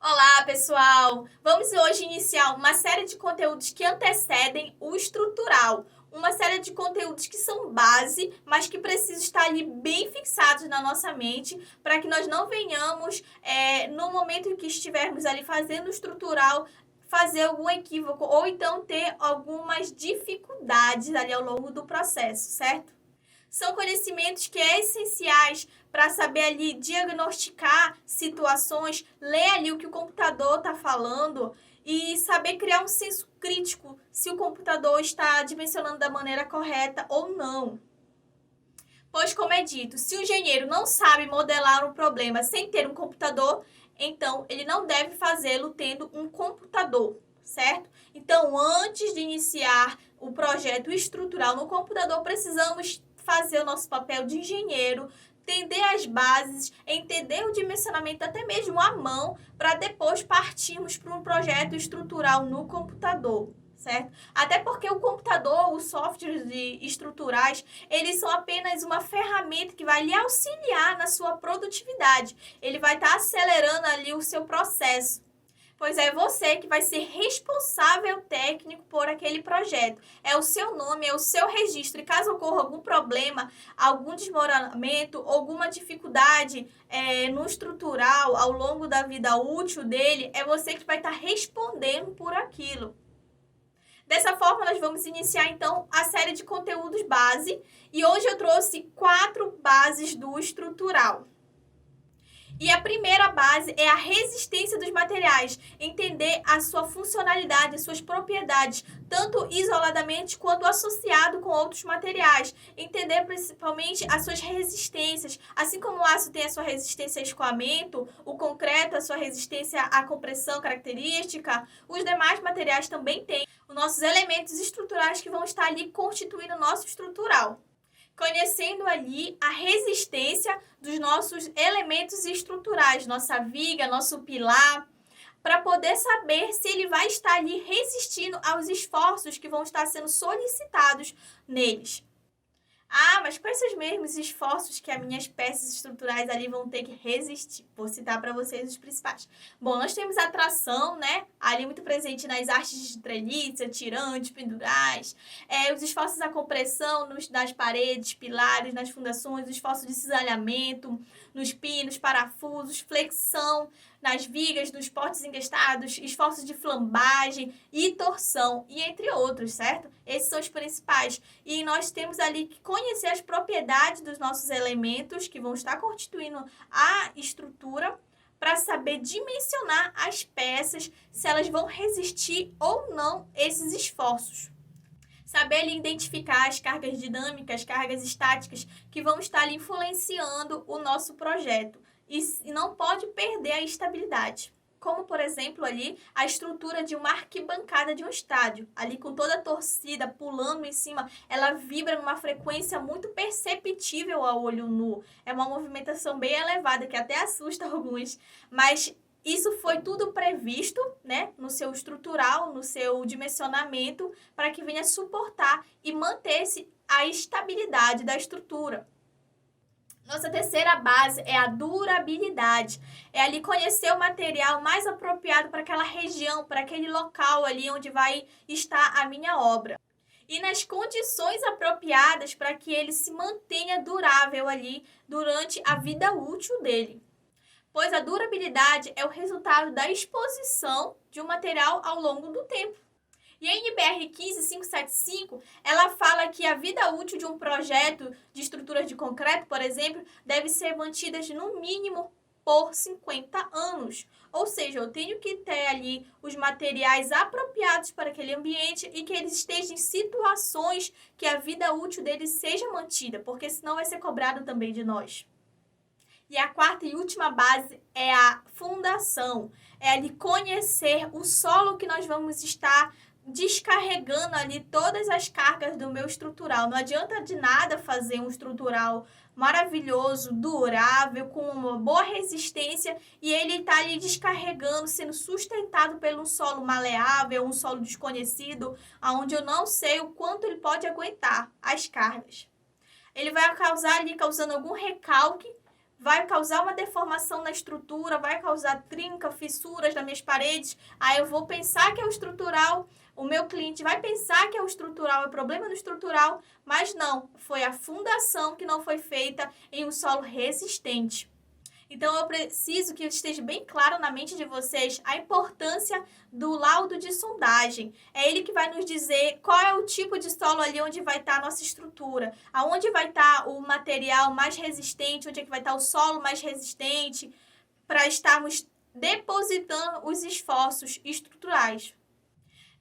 Olá, pessoal! Vamos hoje iniciar uma série de conteúdos que antecedem o estrutural. Uma série de conteúdos que são base, mas que precisam estar ali bem fixados na nossa mente, para que nós não venhamos, no momento em que estivermos ali fazendo o estrutural, fazer algum equívoco ou então ter algumas dificuldades ali ao longo do processo, certo? São conhecimentos que é essenciais para saber ali diagnosticar situações, ler ali o que o computador está falando e saber criar um senso crítico se o computador está dimensionando da maneira correta ou não. Pois, como é dito, se o engenheiro não sabe modelar um problema sem ter um computador, então ele não deve fazê-lo tendo um computador, certo? Então, antes de iniciar o projeto estrutural no computador, precisamos fazer o nosso papel de engenheiro, entender as bases, entender o dimensionamento até mesmo à mão, para depois partirmos para um projeto estrutural no computador, certo? Até porque o computador, os softwares estruturais, eles são apenas uma ferramenta que vai lhe auxiliar na sua produtividade. Ele vai estar acelerando ali o seu processo. Pois é você que vai ser responsável técnico por aquele projeto. É o seu nome, é o seu registro. E caso ocorra algum problema, algum desmoronamento, alguma dificuldade no estrutural ao longo da vida útil dele, é você que vai estar respondendo por aquilo. Dessa forma, nós vamos iniciar, então, a série de conteúdos base. E hoje eu trouxe 4 bases do estrutural. E a primeira base é a resistência dos materiais, entender a sua funcionalidade, as suas propriedades, tanto isoladamente quanto associado com outros materiais. Entender principalmente as suas resistências, assim como o aço tem a sua resistência a escoamento, o concreto a sua resistência à compressão característica, os demais materiais também têm os nossos elementos estruturais que vão estar ali constituindo o nosso estrutural. Conhecendo ali a resistência dos nossos elementos estruturais, nossa viga, nosso pilar, para poder saber se ele vai estar ali resistindo aos esforços que vão estar sendo solicitados neles. Ah, mas quais são os mesmos esforços que as minhas peças estruturais ali vão ter que resistir? Vou citar para vocês os principais. Bom, nós temos a tração, né? Ali muito presente nas artes de treliça, tirantes, pendurais. Os esforços à compressão nas paredes, pilares, nas fundações, os esforços de cisalhamento, nos pinos, parafusos, flexão, nas vigas, nos portes enguestados, esforços de flambagem e torção, e entre outros, certo? Esses são os principais. E nós temos ali que conhecer as propriedades dos nossos elementos que vão estar constituindo a estrutura para saber dimensionar as peças, se elas vão resistir ou não esses esforços. Saber ali identificar as cargas dinâmicas, cargas estáticas que vão estar ali influenciando o nosso projeto. E não pode perder a estabilidade. Como, por exemplo, ali a estrutura de uma arquibancada de um estádio. Ali com toda a torcida pulando em cima, ela vibra numa frequência muito perceptível ao olho nu. É uma movimentação bem elevada, que até assusta alguns. Mas isso foi tudo previsto, né, no seu estrutural, no seu dimensionamento, para que venha suportar e manter-se a estabilidade da estrutura. Nossa terceira base é a durabilidade. É ali conhecer o material mais apropriado para aquela região, para aquele local ali onde vai estar a minha obra. E nas condições apropriadas para que ele se mantenha durável ali durante a vida útil dele. Pois a durabilidade é o resultado da exposição de um material ao longo do tempo. E a NBR 15575, ela fala que a vida útil de um projeto de estruturas de concreto, por exemplo, deve ser mantida no mínimo por 50 anos. Ou seja, eu tenho que ter ali os materiais apropriados para aquele ambiente e que eles estejam em situações que a vida útil deles seja mantida, porque senão vai ser cobrado também de nós. E a quarta e última base é a fundação. É ali conhecer o solo que nós vamos estar descarregando ali todas as cargas do meu estrutural. Não adianta de nada fazer um estrutural maravilhoso, durável, com uma boa resistência e ele está ali descarregando, sendo sustentado por um solo maleável, um solo desconhecido, onde eu não sei o quanto ele pode aguentar as cargas. Ele vai causando algum recalque, vai causar uma deformação na estrutura, vai causar trinca, fissuras nas minhas paredes. Aí eu vou pensar que é o estrutural, o meu cliente vai pensar que é o estrutural, é problema no estrutural, mas não, foi a fundação que não foi feita em um solo resistente. Então, eu preciso que esteja bem claro na mente de vocês a importância do laudo de sondagem. É ele que vai nos dizer qual é o tipo de solo ali onde vai estar a nossa estrutura, aonde vai estar o material mais resistente, onde é que vai estar o solo mais resistente, para estarmos depositando os esforços estruturais.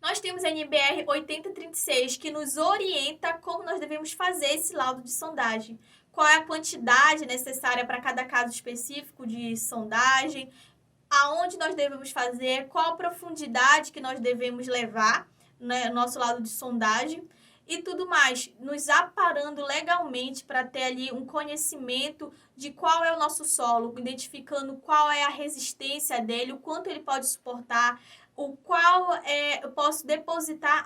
Nós temos a NBR 8036, que nos orienta como nós devemos fazer esse laudo de sondagem. Qual é a quantidade necessária para cada caso específico de sondagem, aonde nós devemos fazer, qual a profundidade que nós devemos levar no nosso laudo de sondagem e tudo mais, nos aparando legalmente para ter ali um conhecimento de qual é o nosso solo, identificando qual é a resistência dele, o quanto ele pode suportar, o qual eu posso depositar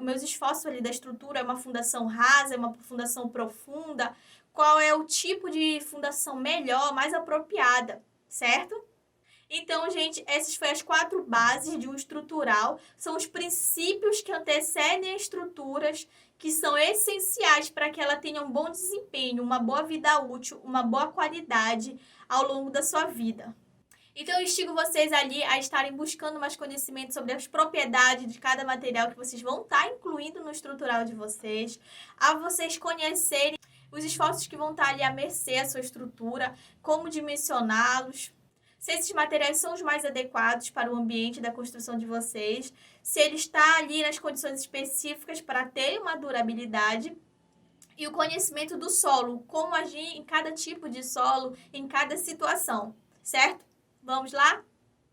meus esforços ali da estrutura, é uma fundação rasa, é uma fundação profunda, qual é o tipo de fundação melhor, mais apropriada, certo? Então, gente, essas foram as 4 bases de um estrutural, são os princípios que antecedem as estruturas, que são essenciais para que ela tenha um bom desempenho, uma boa vida útil, uma boa qualidade ao longo da sua vida. Então, eu instigo vocês ali a estarem buscando mais conhecimento sobre as propriedades de cada material que vocês vão estar incluindo no estrutural de vocês, a vocês conhecerem os esforços que vão estar ali à mercê da sua estrutura, como dimensioná-los, se esses materiais são os mais adequados para o ambiente da construção de vocês, se ele está ali nas condições específicas para ter uma durabilidade, e o conhecimento do solo, como agir em cada tipo de solo, em cada situação, certo? Vamos lá?